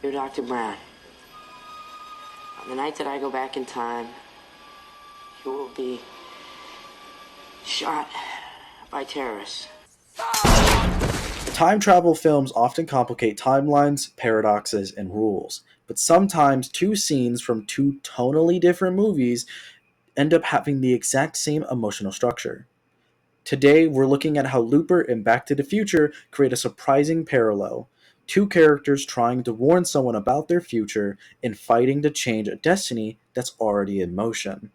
Dear Dr. Brown, on the night that I go back in time, you will be shot by terrorists. Time travel films often complicate timelines, paradoxes, and rules, but sometimes two scenes from two tonally different movies end up having the exact same emotional structure. Today, we're looking at how Looper and Back to the Future create a surprising parallel. Two characters trying to warn someone about their future and fighting to change a destiny that's already in motion.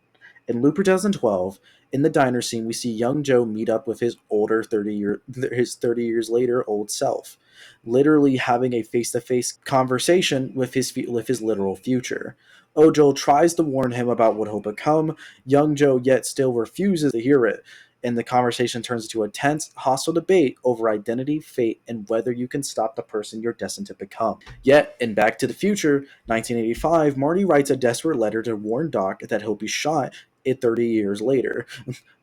In Looper 2012, in the diner scene, we see young Joe meet up with his his 30 years later old self, literally having a face-to-face conversation with his literal future. Ojo tries to warn him about what he'll become. Young Joe yet still refuses to hear it, and the conversation turns into a tense, hostile debate over identity, fate, and whether you can stop the person you're destined to become. Yet, in Back to the Future, 1985, Marty writes a desperate letter to warn Doc that he'll be shot 30 years later.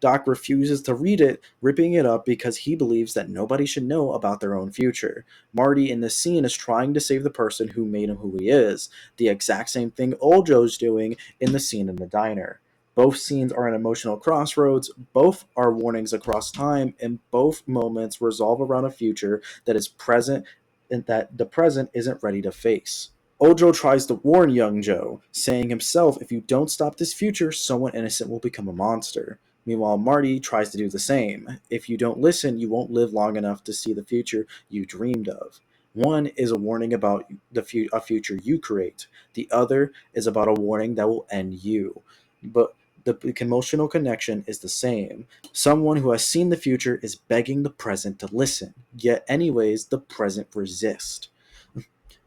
Doc refuses to read it, ripping it up because he believes that nobody should know about their own future. Marty in this scene is trying to save the person who made him who he is, the exact same thing Ojo's doing in the scene in the diner. Both scenes are an emotional crossroads, both are warnings across time, and both moments resolve around a future that is present and that the present isn't ready to face. Ojo tries to warn young Joe, saying himself, if you don't stop this future, someone innocent will become a monster. Meanwhile, Marty tries to do the same. If you don't listen, you won't live long enough to see the future you dreamed of. One is a warning about a future you create. The other is about a warning that will end you. But the emotional connection is the same. Someone who has seen the future is begging the present to listen, yet anyways the present resists.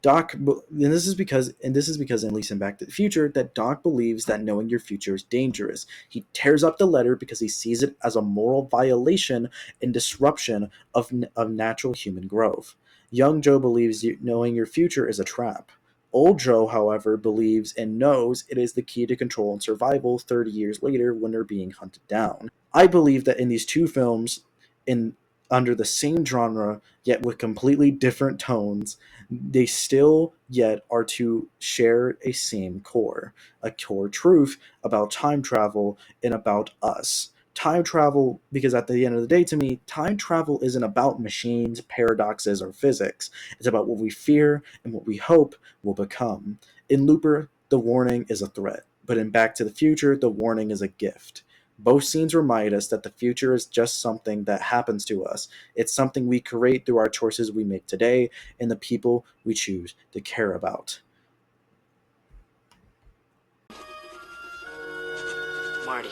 And this is because at least in Back to the Future that Doc believes that knowing your future is dangerous. He tears up the letter because he sees it as a moral violation and disruption of natural human growth. Young Joe believes knowing your future is a trap. Old Joe, however, believes and knows it is the key to control and survival 30 years later when they're being hunted down. I believe that in these two films, in under the same genre, yet with completely different tones, they still yet are to share a core truth about time travel and about us. Time travel, because at the end of the day, to me, time travel isn't about machines, paradoxes, or physics. It's about what we fear and what we hope will become. In Looper, the warning is a threat, but in Back to the Future, the warning is a gift. Both scenes remind us that the future is just something that happens to us. It's something we create through our choices we make today and the people we choose to care about. Marty,